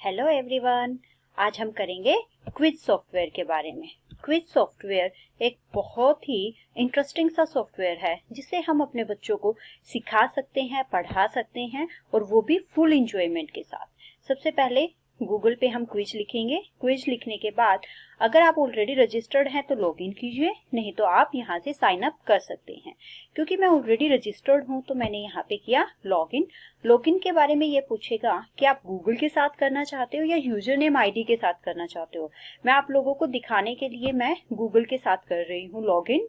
Hello everyone, आज हम करेंगे क्विज सॉफ्टवेयर के बारे में। क्विज सॉफ्टवेयर एक बहुत ही इंटरेस्टिंग सा सॉफ्टवेयर है जिसे हम अपने बच्चों को सिखा सकते हैं, पढ़ा सकते हैं और वो भी फुल एंजॉयमेंट के साथ। सबसे पहले गूगल पे हम क्विज लिखेंगे। क्विज लिखने के बाद अगर आप ऑलरेडी रजिस्टर्ड हैं तो लॉगिन कीजिए, नहीं तो आप यहाँ से साइन अप कर सकते हैं। क्योंकि मैं ऑलरेडी रजिस्टर्ड हूँ तो मैंने यहाँ पे किया लॉगिन। लॉगिन के बारे में ये पूछेगा कि आप गूगल के साथ करना चाहते हो या यूजर नेम आईडी के साथ करना चाहते हो। मैं आप लोगों को दिखाने के लिए मैं गूगल के साथ कर रही हूँ लॉगिन।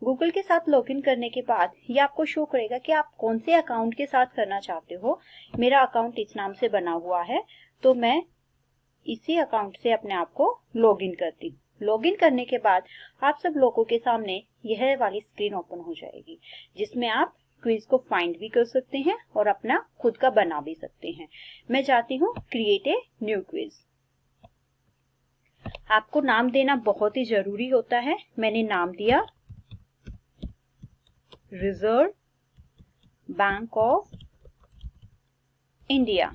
गूगल के साथ लॉगिन करने के बाद ये आपको शो करेगा कि आप कौन से अकाउंट के साथ करना चाहते हो। मेरा अकाउंट इस नाम से बना हुआ है तो मैं इसी अकाउंट से अपने आप को लॉगिन करती हूँ। लॉगिन करने के बाद आप सब लोगों के सामने यह वाली स्क्रीन ओपन हो जाएगी जिसमें आप क्विज को फाइंड भी कर सकते हैं और अपना खुद का बना भी सकते हैं। मैं जाती हूँ क्रिएट ए न्यू क्विज। आपको नाम देना बहुत ही जरूरी होता है। मैंने नाम दिया रिजर्व बैंक ऑफ इंडिया।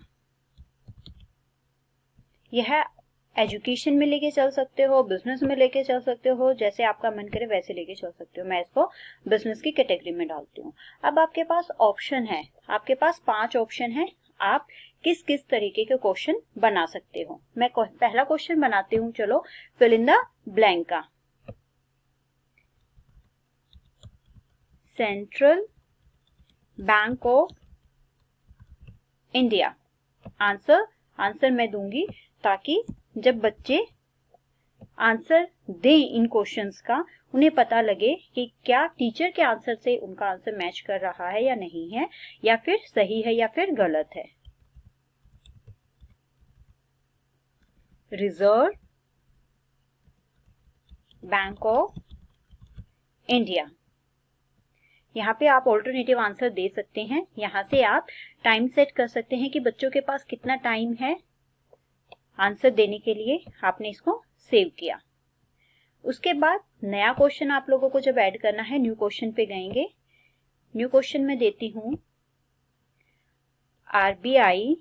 यह एजुकेशन में लेके चल सकते हो, बिजनेस में लेके चल सकते हो, जैसे आपका मन करे वैसे लेके चल सकते हो। मैं इसको बिजनेस की कैटेगरी में डालती हूँ। अब आपके पास ऑप्शन है, आपके पास 5 ऑप्शन है। आप किस किस तरीके के क्वेश्चन बना सकते हो। मैं पहला क्वेश्चन बनाती हूँ। चलो, फिल इन द ब्लैंक का। Central bank of India. Answer मैं दूंगी ताकि जब बच्चे आंसर दें इन क्वेश्चंस का उन्हें पता लगे कि क्या टीचर के आंसर से उनका आंसर मैच कर रहा है या नहीं है, या फिर सही है या फिर गलत है। Reserve Bank of India. यहाँ पे आप ऑल्टरनेटिव आंसर दे सकते हैं। यहाँ से आप टाइम सेट कर सकते हैं कि बच्चों के पास कितना टाइम है आंसर देने के लिए। आपने इसको सेव किया। उसके बाद नया क्वेश्चन आप लोगों को जब ऐड करना है, न्यू क्वेश्चन पे गएंगे। न्यू क्वेश्चन में देती हूं आरबीआई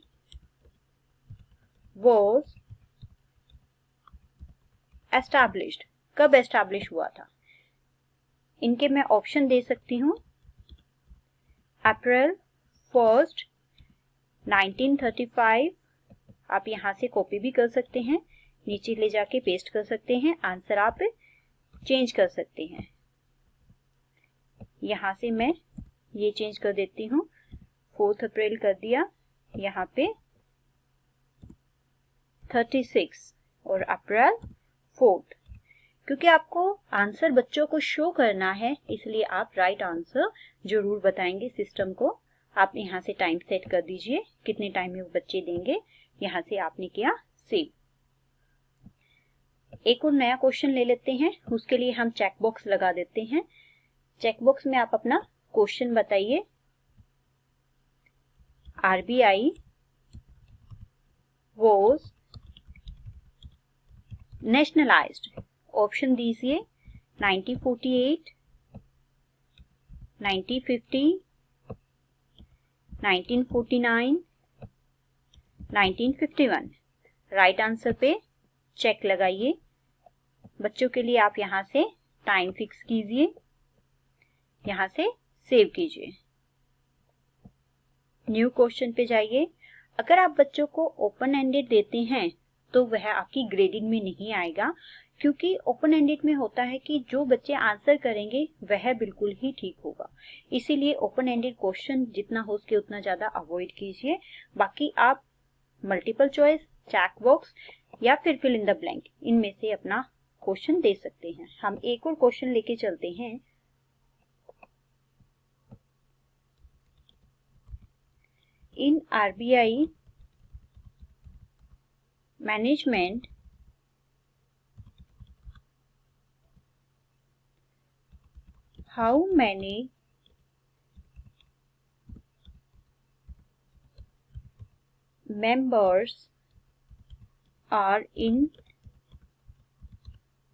वॉज एस्टैब्लिश्ड। कब एस्टैब्लिश हुआ था? इनके मैं ऑप्शन दे सकती हूं। अप्रैल 1, 1935। आप यहां से कॉपी भी कर सकते हैं, नीचे ले जाके पेस्ट कर सकते हैं। आंसर आप चेंज कर सकते हैं। यहां से मैं ये चेंज कर देती हूँ, 4 अप्रैल कर दिया। यहाँ पे 36 और अप्रैल 4। क्योंकि आपको आंसर बच्चों को शो करना है इसलिए आप राइट आंसर जरूर बताएंगे सिस्टम को। आप यहाँ से टाइम सेट कर दीजिए कितने टाइम में वो बच्चे देंगे। यहाँ से आपने किया सेव। एक और नया क्वेश्चन ले लेते हैं। उसके लिए हम चेक बॉक्स लगा देते हैं। चेक बॉक्स में आप अपना क्वेश्चन बताइए। RBI was nationalised. ऑप्शन दीजिए 1948, 1950, 1949, 1951। राइट आंसर पे चेक लगाइए। बच्चों के लिए आप यहाँ से टाइम फिक्स कीजिए, यहाँ से सेव कीजिए। न्यू क्वेश्चन पे जाइए। अगर आप बच्चों को ओपन एंडेड देते हैं तो वह आपकी ग्रेडिंग में नहीं आएगा, क्योंकि ओपन एंडेड में होता है कि जो बच्चे आंसर करेंगे वह बिल्कुल ही ठीक होगा। इसीलिए ओपन एंडेड क्वेश्चन जितना हो सके उतना ज्यादा अवॉइड कीजिए। बाकी आप मल्टीपल चॉइस, चेक बॉक्स या फिर फिल इन द ब्लैंक, इनमें से अपना क्वेश्चन दे सकते हैं। हम एक और क्वेश्चन लेके चलते हैं। In RBI management how many members are in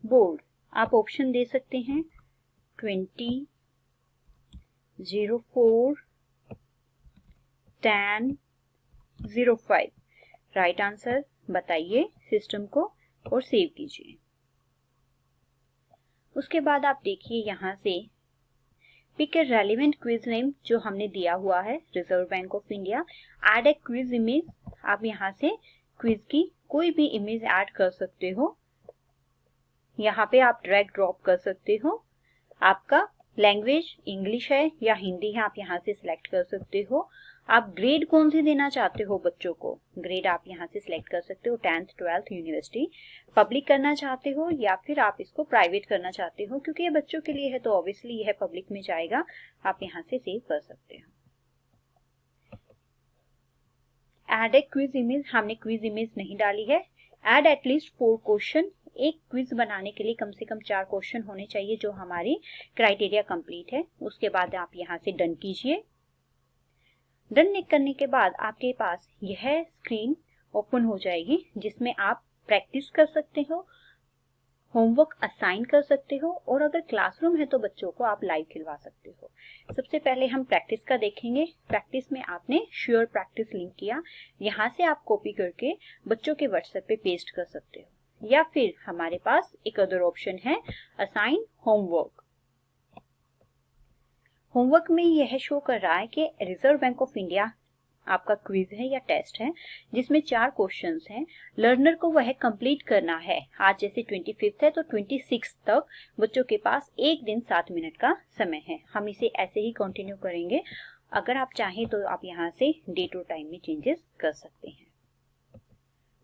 board? आप ऑप्शन दे सकते हैं 20, 04, 10, 05। राइट आंसर बताइए सिस्टम को और सेव कीजिए। उसके बाद आप देखिए यहाँ से pick a relevant quiz name जो हमने दिया हुआ है Reserve Bank of India. Add a quiz image, आप यहाँ से क्विज की कोई भी इमेज ऐड कर सकते हो। यहाँ पे आप ड्रैग ड्रॉप कर सकते हो। आपका लैंग्वेज इंग्लिश है या हिंदी है, आप यहाँ से सिलेक्ट कर सकते हो। आप ग्रेड कौन सी देना चाहते हो बच्चों को, ग्रेड आप यहाँ से सिलेक्ट कर सकते हो। 10th 12th यूनिवर्सिटी पब्लिक करना चाहते हो या फिर आप इसको प्राइवेट करना चाहते हो, क्योंकि ये बच्चों के लिए है तो ऑब्वियसली यह पब्लिक में जाएगा। आप यहाँ से सेव कर सकते हो। एड ए क्विज इमेज, हमने क्विज इमेज नहीं डाली है। एड एटलीस्ट 4 क्वेश्चन, एक क्विज बनाने के लिए कम से कम 4 क्वेश्चन होने चाहिए जो हमारी क्राइटेरिया कंप्लीट है। उसके बाद आप यहाँ से डन कीजिए। डन करने के बाद आपके पास यह स्क्रीन ओपन हो जाएगी जिसमें आप प्रैक्टिस कर सकते हो, होमवर्क असाइन कर सकते हो और अगर क्लासरूम है तो बच्चों को आप लाइव खिलवा सकते हो। सबसे पहले हम प्रैक्टिस का देखेंगे। प्रैक्टिस में आपने श्योर प्रैक्टिस लिंक किया, यहाँ से आप कॉपी करके बच्चों के व्हाट्सएप पे पेस्ट कर सकते हो या फिर हमारे पास एक अदर ऑप्शन है असाइन होमवर्क। होमवर्क में यह शो कर रहा है कि रिजर्व बैंक ऑफ इंडिया आपका क्विज है या टेस्ट है जिसमें 4 क्वेश्चंस हैं। लर्नर को वह कंप्लीट करना है। आज जैसे 25 है तो 26 तक बच्चों के पास 1 दिन 7 मिनट का समय है। हम इसे ऐसे ही कंटिन्यू करेंगे। अगर आप चाहें तो आप यहाँ से डेट और टाइम में चेंजेस कर सकते हैं।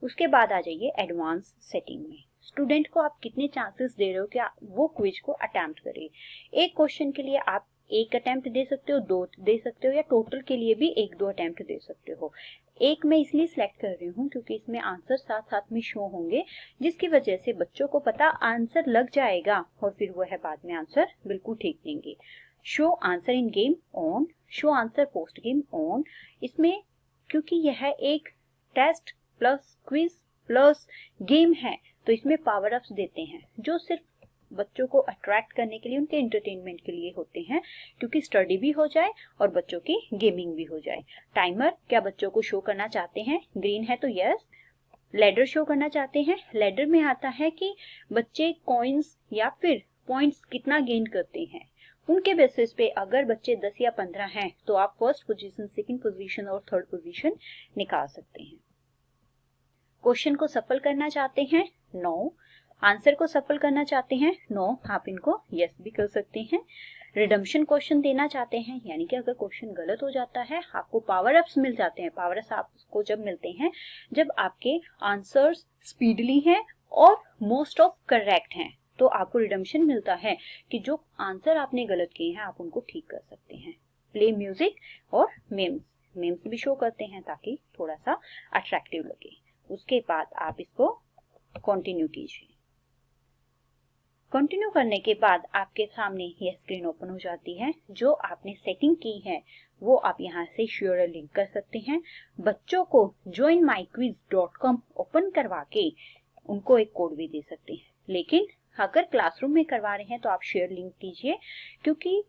उसके बाद आ जाइए एडवांस सेटिंग में। स्टूडेंट को आप कितने चांसेस दे रहे हो कि वो क्विज को अटेम्प्ट करे। एक क्वेश्चन के लिए आप 1 अटेम्प्ट दे सकते हो, 2 दे सकते हो या टोटल के लिए भी 1-2 अटेम्प्ट दे सकते हो। एक मैं इसलिए सिलेक्ट कर रही हूँ क्योंकि इसमें आंसर साथ साथ में शो होंगे, जिसकी वजह से बच्चों को पता आंसर लग जाएगा और फिर वह बाद में आंसर बिल्कुल ठीक देंगे। Show answer in game on, show answer post game on. इसमें क्योंकि यह एक test plus quiz plus game है तो इसमें पावर अप्स देते हैं जो सिर्फ बच्चों को अट्रैक्ट करने के लिए, उनके एंटरटेनमेंट के लिए होते हैं, क्योंकि स्टडी भी हो जाए और बच्चों की गेमिंग भी हो जाए। टाइमर क्या बच्चों को शो करना चाहते हैं, ग्रीन है तो यस। लैडर शो करना चाहते हैं, लैडर में आता है कि बच्चे कॉइन्स या फिर पॉइंट्स कितना गेन करते हैं। उनके बेसिस पे अगर बच्चे 10 या 15 हैं तो आप फर्स्ट पोजीशन, सेकंड पोजीशन और थर्ड पोजीशन निकाल सकते हैं। क्वेश्चन को सफल करना चाहते हैं, नो। आंसर को सफल करना चाहते हैं, नो। आप इनको यस भी कर सकते हैं। रिडम्पशन क्वेश्चन देना चाहते हैं, यानी कि अगर क्वेश्चन गलत हो जाता है आपको पावर अप्स मिल जाते हैं। पावर अप्स आपको जब मिलते हैं जब आपके आंसर्स स्पीडली हैं और मोस्ट ऑफ करेक्ट हैं, तो आपको रिडम्पशन मिलता है कि जो आंसर आपने गलत किए हैं आप उनको ठीक कर सकते हैं। प्ले म्यूजिक और मेम्स भी शो करते हैं ताकि थोड़ा सा अट्रैक्टिव लगे। उसके बाद आप इसको कंटिन्यू कीजिए। कंटिन्यू करने के बाद आपके सामने यह स्क्रीन ओपन हो जाती है। जो आपने सेटिंग की है वो आप यहाँ से श्योर लिंक कर सकते हैं। बच्चों को joinmyquiz.com ओपन करवा के उनको एक कोड भी दे सकते हैं, लेकिन अगर क्लासरूम में करवा रहे हैं तो आप शेयर लिंक कीजिए, क्योंकि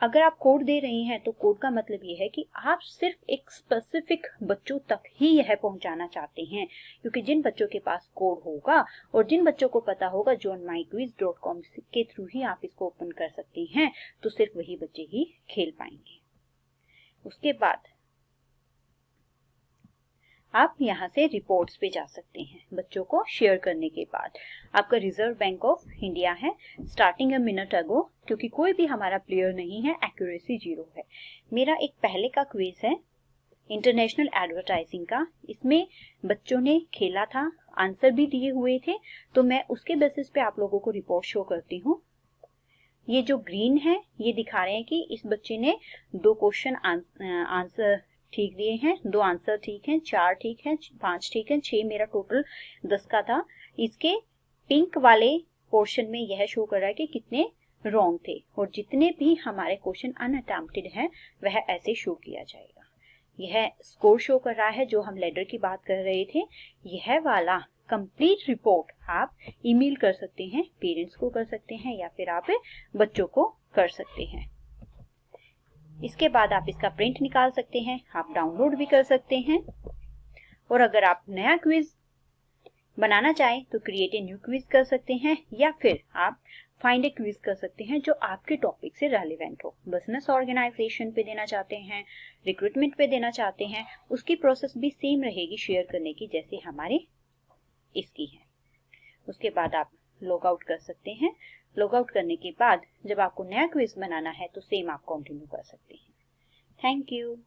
अगर आप कोड दे रही हैं तो कोड का मतलब ये है कि आप सिर्फ एक स्पेसिफिक बच्चों तक ही यह पहुंचाना चाहते हैं, क्योंकि जिन बच्चों के पास कोड होगा और जिन बच्चों को पता होगा joinmyquiz.com के थ्रू ही आप इसको ओपन कर सकते हैं, तो सिर्फ वही बच्चे ही खेल पाएंगे। उसके बाद आप यहाँ से रिपोर्ट्स पे जा सकते हैं। बच्चों को शेयर करने के बाद आपका रिजर्व बैंक ऑफ इंडिया है, स्टार्टिंग अ मिनट अगो, क्योंकि कोई भी हमारा प्लेयर नहीं है, एक्यूरेसी 0 है। मेरा एक पहले का क्विज है इंटरनेशनल एडवर्टाइजिंग का, इसमें बच्चों ने खेला था, आंसर भी दिए हुए थे, तो मैं उसके बेसिस पे आप लोगों को रिपोर्ट शो करती हूँ। ये जो ग्रीन है ये दिखा रहे हैं कि इस बच्चे ने 2 क्वेश्चन आंसर ठीक दिए हैं, 2 आंसर ठीक हैं, 4 ठीक हैं, 5 ठीक हैं, 6 मेरा टोटल 10 का था। इसके पिंक वाले पोर्शन में यह शो कर रहा है कि कितने रॉन्ग थे, और जितने भी हमारे क्वेश्चन अनअटेम्प्टेड हैं वह ऐसे शो किया जाएगा। यह स्कोर शो कर रहा है जो हम लेडर की बात कर रहे थे। यह वाला कंप्लीट रिपोर्ट आप ईमेल कर सकते हैं, पेरेंट्स को कर सकते हैं या फिर आप बच्चों को कर सकते हैं। इसके बाद आप इसका प्रिंट निकाल सकते हैं, आप डाउनलोड भी कर सकते हैं। और अगर आप नया क्विज बनाना चाहें तो क्रिएट ए न्यू क्विज कर सकते हैं, या फिर आप फाइंड ए क्विज कर सकते हैं जो आपके टॉपिक से रेलिवेंट हो। बिजनेस ऑर्गेनाइजेशन पे देना चाहते हैं, रिक्रूटमेंट पे देना चाहते हैं, उसकी प्रोसेस भी सेम रहेगी शेयर करने की जैसे हमारी इसकी है। उसके बाद आप लॉग आउट कर सकते हैं। लॉग आउट करने के बाद जब आपको नया क्विज बनाना है तो सेम आप कंटिन्यू कर सकते हैं। Thank you.